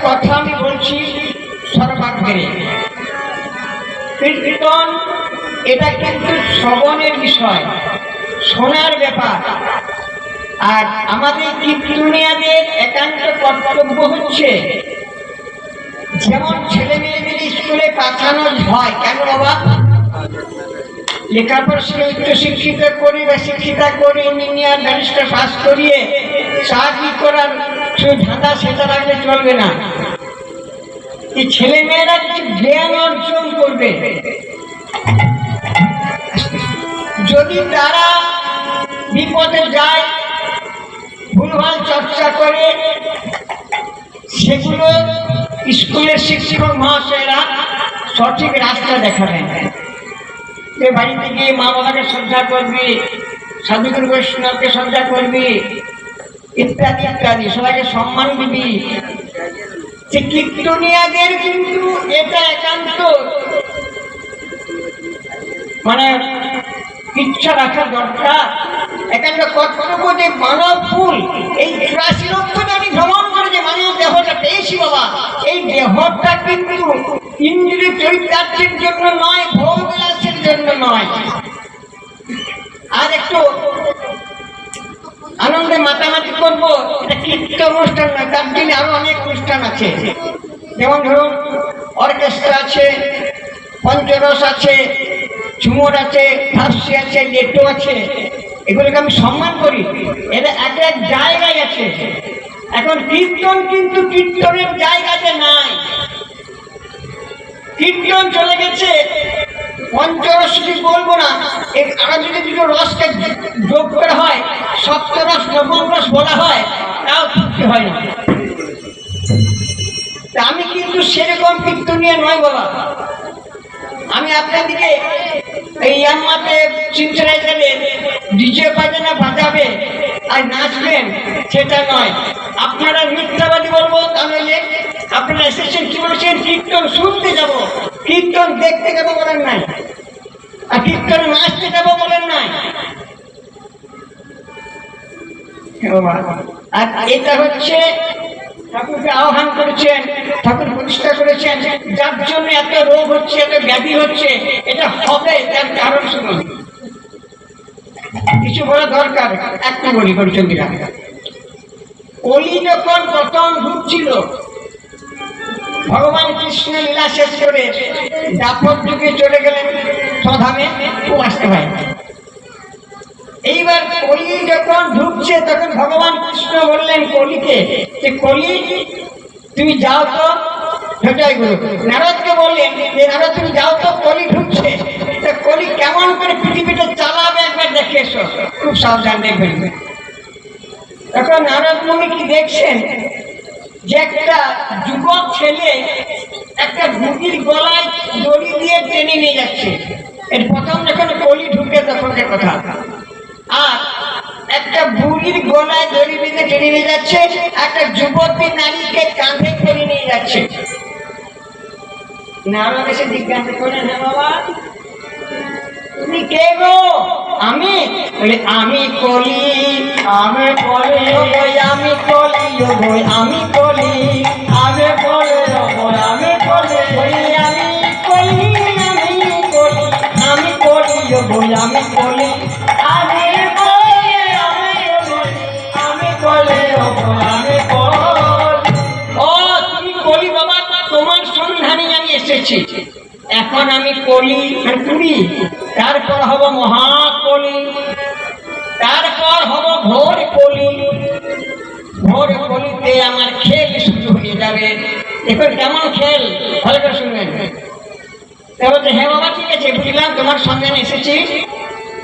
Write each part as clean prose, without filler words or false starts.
কথা আমি বলছি সর্বাগ্রে, কীর্তন এটা কিন্তু শ্রবণের বিষয়, শোনার ব্যাপার। আর আমাদের কীর্তনিয়াদের একান্ত কর্তব্য হচ্ছে, যেমন ছেলে মেয়েদের স্কুলে পাঠানো হয়, কেন বাবা? লেখাপড়া শিখে উচ্চশিক্ষিত করে বা শিক্ষিতা করে ইঞ্জিনিয়ার ব্যারিস্টার পাস করিয়ে চাকরি করার ধাঁধা সেটা রাখলে চলবে না। এই ছেলে মেয়েরা কিছু জ্ঞান অর্জন করবে। যদি তারা বিপদে যায়, ভুলভাল চর্চা করে, সেগুলো স্কুলের শিক্ষক মহাশয়রা সঠিক রাস্তা দেখাবেন। বাড়িতে গিয়ে মা বাবাকে শ্রদ্ধা করবি, সাধুগুরু বৈষ্ণবকে শ্রদ্ধা করবি, ইত্যাদি ইত্যাদি, সবাইকে সম্মান দিবি। যে কীর্তনিয়াদের কিন্তু এটা একান্ত মানে ইচ্ছা রাখা দরকার, একান্ত কর্তব্য। যে মানব ফুল, এই ৮৪ লক্ষ আমি ভ্রমণ করে যে মানব দেহটা পেয়েছি বাবা, এই দেহটা কিন্তু ইন্দ্রিয় চরিতার্থের জন্য নয়, ভোগ বিলাসের জন্য নয়। আর একটু আনন্দে মাতামাতি করবো, এটা কীর্তন অনুষ্ঠান নয়, তার জন্য আরো অনেক অনুষ্ঠান আছে। যেমন ধরুন অর্কেস্ট্রা আছে, পঞ্চরস আছে, ঝুমুর আছে, ফার্সি আছে, লেটো আছে, এগুলোকে আমি সম্মান করি। এটা এক এক জায়গায় আছে। এখন কীর্তন কিন্তু কীর্তনের জায়গাতে নাই, কীর্তন চলে গেছে পঞ্চরস, বলবো না, আরো যদি দুটো রসকে যোগ করা হয়, সপ্তরস নবম রস বলা হয়, তাও তৃপ্তি হয় না। আমি কিন্তু সেরকম কীর্তনীয় নয় বাবা। আমি আপনাদিকে এই ইয়াম্মাতে সিনথেসাইজারে ডিজে বাজানা বাজাবে আর নাচবেন সেটা নয়। আপনারা মিথ্যাবাদী বলবো, তাহলে আপনারা এসেছেন কি বলেছেন, কীর্তন শুনতে যাব, কীর্তন দেখতে যাবো বলেন নাই, আর কীর্তন নাচতে যাবো বলেন নাই। আর এটা হচ্ছে ঠাকুরকে আহ্বান করেছেন, ঠাকুর প্রতিষ্ঠা করেছেন, যার জন্য এত রোগ হচ্ছে, এত ব্যাধি হচ্ছে। এটা হবে, তার কারণ শুনুন, কিছু বলা দরকার। একটা বলি হরিচন্দ্রা, কলি যখন প্রথম ঢুকছিল, ভগবান কৃষ্ণ লীলা শেষ করে দাপর যুগে চলে গেলেন স্বধামে, খুব আসতে হয়। এইবার কলি যখন ঢুকছে, তখন ভগবান কৃষ্ণ বললেন কলিকে যে, কলি তুমি যাও তো, জয় গুরু। নারদকে বললেন যে, নারদ তুমি যাও তো, কলি ঢুকছে, কলি কেমন করে পৃথিবীটা চালাবে একবার দেখে এসো, খুব সাবধান দেখবেন। তখন নারদ মুনি কি দেখছেন, যে একটা যুবক ছেলে একটা বুড়ির গলায় দড়ি দিয়ে টেনে নিয়ে যাচ্ছে। এর প্রথম যখন কলি ঢুকে তখনকার কথা। আর একটা বুড়ির গলায় দড়ি বেঁধে টেনে নিয়ে যাচ্ছে, একটা যুবতী নারীকে কাঁধে করে নিয়ে যাচ্ছে। নারদ এসে জিজ্ঞাসা করেন, হ্যাঁ বাবা তুমি কে গো? আমি বলে, আমি কলি, আমি কলি, আমি কলি, আমি কলি, আমি কলি, আমি কলি, আমি কলি, আমি কলি, আমি কলি, আমি কলি, আমি এখন আমি কলি পুরি, তারপর হব মহাকলি, তারপর হব ঘোর কলি। ঘোর কলিতে আমার খেল শুরু হয়ে যাবে। এখন কেমন খেল, ভালো করে শুনবেন। বলছে, হ্যাঁ বাবা ঠিক আছে, বুঝলাম, তোমার সঙ্গে এসেছি,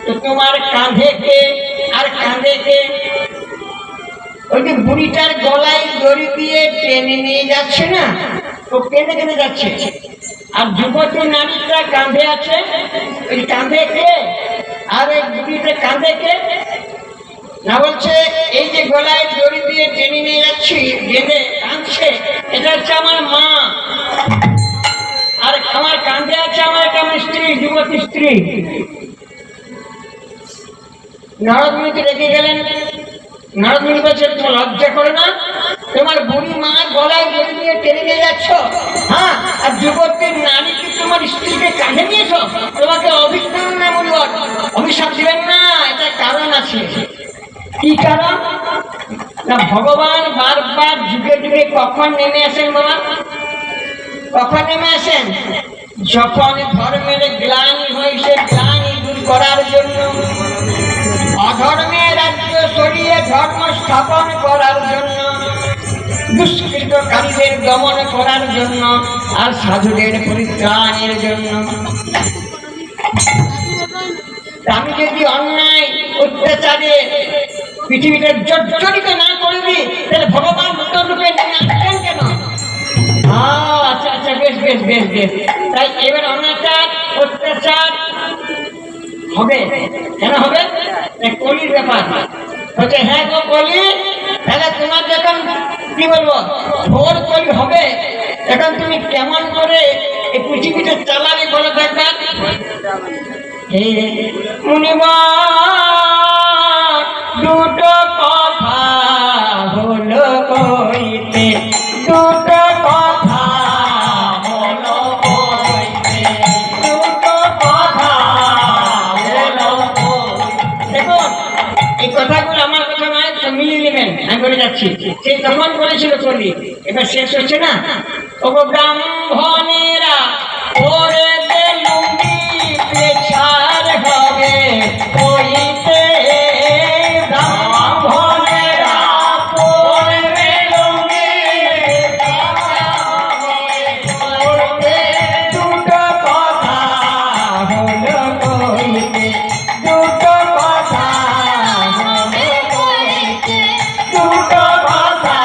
তো তোমার কাঁধে কে আর কাঁধে কে? ওই যে বুড়িটার গলায় দড়ি দিয়ে টেনে নিয়ে যাচ্ছে না, তো কেঁদে কেঁদে যাচ্ছে। আর যুবতী নারীটা কাঁধে আছে, ওই কাঁধে কে আর ওই বুড়িটা কাঁধে কে? না বলছে, এই যে গলায় দড়ি দিয়ে টেনে নিয়ে যাচ্ছি, বেঁধে কাঁদছে, এটা হচ্ছে আমার মা। আর আমার কাঁধে আছে আমার একটা স্ত্রী, যুবতী স্ত্রী। নারদ মুনি রেগে গেলেন। নারদ মুনি বলছে, তোমার লজ্জা করে না? তোমার বুড়ি মা গলায় দড়ি দিয়ে টেনে যাচ্ছ, হ্যাঁ, আর যুবতী নারী কি তোমার স্ত্রীকে কাঁধে নিয়েছো, তোমাকে অভিজ্ঞান না বলবো, অভিশাপ দিবেন না। এটা কারণ আছে। কি কারণ? না ভগবান বারবার যুগে যুগে কখন নেমে আসেন বাবা? কখন নেমে আসেন? যখন ধর্মের গ্লানি হয়েছে, গ্লানি দূর করার জন্য, অধর্মের রাজ্য সরিয়ে ধর্ম স্থাপন করার জন্য, দুষ্কৃতকারীদের দমন করার জন্য, আর সাধুদের পরিত্রাণের জন্য। আমি যদি অন্যায় অত্যাচারে পৃথিবীটা জর্জরিত না করে দিই, তাহলে ভগবান নতুন রূপে আসছেন কেন? আচ্ছা আচ্ছা, বেশ বেশ বেশ বেশ। তাই এবার অনাচার অত্যাচার হবে, কেন হবে? কলির ব্যাপার হচ্ছে। হ্যাঁ গো কলি, তাহলে তোমার যখন কি বলবো ঘোর কলি হবে, এখন তুমি কেমন করে এই পৃথিবীটা চালাবে বলে দেখবা। মুনিবার দুটো কথা হলো কইতে, দুটো কথা হলো কইতে, দুটো কথা হলো। দেখুন এই কথাগুলো আমার কথা নয়, তো মিলিয়ে নেবেন, আমি বলে যাচ্ছি। সে তখন বলেছিল কলি, এবার শেষ হচ্ছে না। ও ব্রাহ্মণেরা ওরে লুঙ্গি ছাড় হবে কইতে, ব্রাহ্মণেরা ওরে লুঙ্গি দুটো কথা হলো কইতে, দুটো কথা হলো কইতে, দুটো কথা।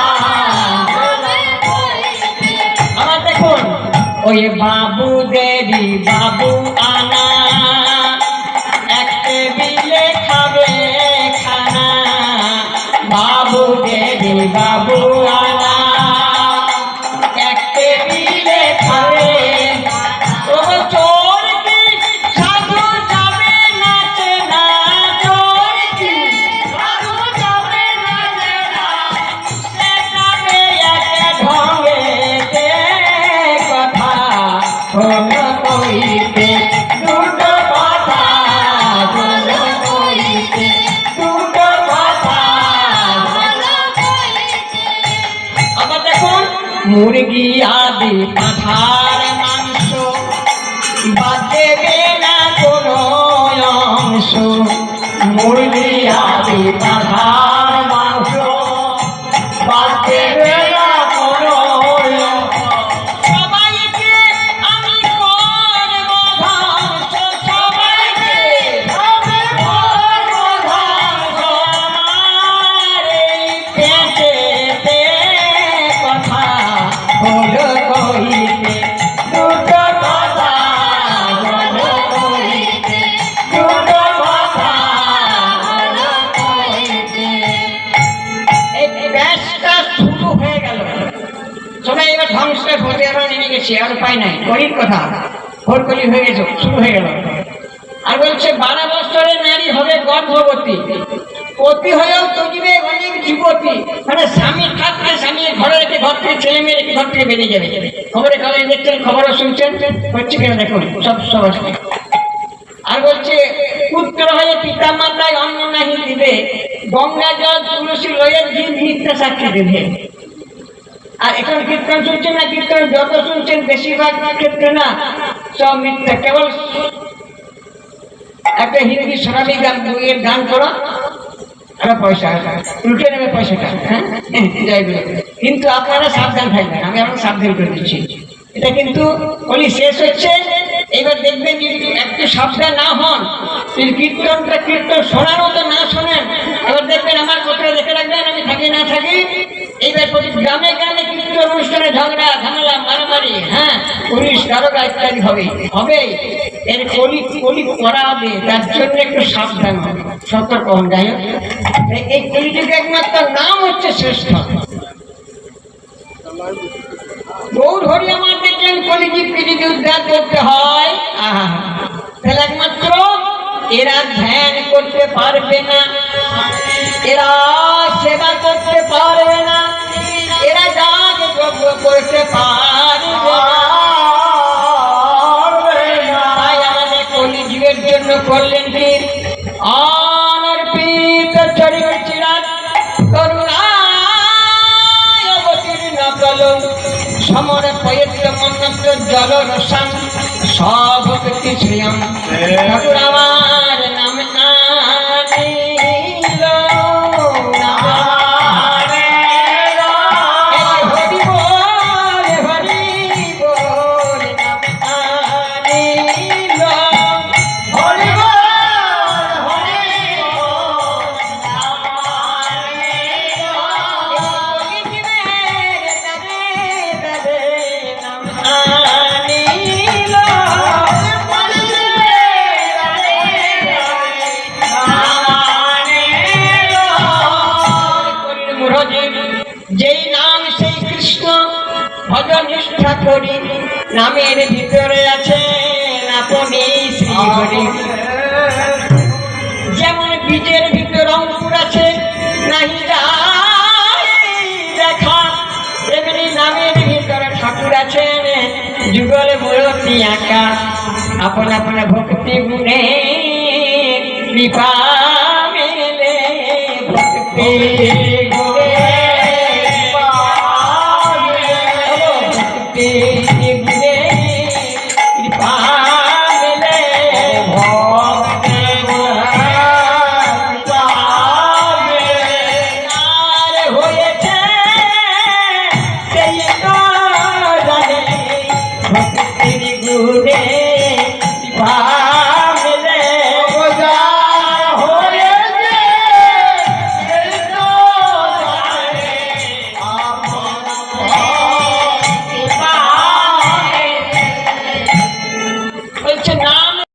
আমার দেখুন ওই বাবু দেরি বাবু আনা, এক টেবিলে খাবে খানা, বাবু দেরি বাবু আনা, এক টেবিলে খাবে। ও চোর কি সাধু যাবে নাচে না, চোর কি সাধু যাবে নাচে না, সে যাবে একে ঢঙ্গেতে, কথা হলো কইতে, দুটো কথা হলো কইতে, দুটো কথা হলো কইতে। আবার দেখুন মুরগি আদি পাঁঠার মাংস বাঁচবে না কোনো অংশ, মুরগি আদি পাঁঠার মাংস বাঁচবে না কোনো অংশ। সবাইকে আমি করব ধ্বংস, সবাইকে আমি করব ধ্বংস, আমার এই পেটেতে কথা হলো কইতে, দুটো কথা হলো কইতে, দুটো কথা হলো কইতে। এই ব্যাসটা শুরু হয়ে গেল। সবাই এবার ধ্বংসের ভোটে আমরা নেমে গেছি, আর উপায় নাই। কলির কথা ভোট কলি হয়ে গেছে, শুরু হয়ে গেল। আর বলছে 12 বছরের নারী হবে গর্ভবতী, পতি হয়েও তজিবে অনেক যুবতী। মানে স্বামী থাকতে স্বামী ঘরে রেখে ঘর থেকে, ছেলে মেয়ে রেখে ঘর থেকে বেরিয়ে যাবে। খবরে কাগজে দেখছেন, খবরও শুনছেন, হচ্ছে কিনা দেখুন সব আছে। আর বলছে পুত্র হয়ে পিতা মাতায় অন্ন নাহি দিবে, গঙ্গা জল তুলসী লয়ের ঘি মিথ্যা সাক্ষী দেবে। আর এখন কীর্তন শুনছেন না, কীর্তন যত শুনছেন বেশিরভাগ ক্ষেত্রে না সব মিথ্যা। কেবল একটা হিন্দি সোনালী গান বইয়ের গান করো, একটা পয়সা উল্টে নেবে পয়সাটা, হ্যাঁ যাই বলে। কিন্তু আপনারা সাবধান থাকবেন, আমি আপনাকে সাবধান করে দিচ্ছি। এটা কিন্তু বলি শেষ হচ্ছে। এবার দেখবেন যদি একটু সাবধান না হন, যদি কীর্তন শোনার মতো না শোনেন, এবার দেখবেন আমার কোথায় দেখে রাখবেন, আমি থাকি না থাকি এইবার প্রতি গ্রামে গ্রামে কীর্তন অনুষ্ঠানে ঝগড়া ঝামেলা মারামারি, হ্যাঁ পুলিশ দারোগা ইত্যাদি হবে। এর কলি করা হবে, তার জন্য একটু সাবধান হবে, সতর্ক হন। যাই হোক, এই কলিযুগে একমাত্র নাম হচ্ছে শ্রেষ্ঠ। গৌর হরি আমার দেখলেন কলিযুগকে যদি উদ্ধার করতে হয়, তাহলে একমাত্র এরা ধ্যান করতে পারবে না, এরা সেবা করতে পারবে না, এরা যাগ যজ্ঞ করতে পারবে সমর পয়ত্র মন্ত্র জল রসাম সব ভক্তি শ্রিয়ম ঠাকুর আমার নাম আনিল হরি বল হরি বল নাম আনিল হরি বল হরি যেই নাম সেই কৃষ্ণ ভজন নিষ্ঠা করি নামের ভিতরে আছে আপনি শ্রী হরি যেমন বীজের ভিতর অঙ্কুর আছে নাহি যায় দেখা তেমনি নামের ভিতরে ঠাকুর আছেন যুগল মূর্তি আঁকা আপন আপন ভক্তি গুণে কৃপা মেলে ভক্তি গুণে ভক্তি গুণে কৃপা মেলে ভক্তি হয়েছে সেই তো জানে ভক্তির গুণে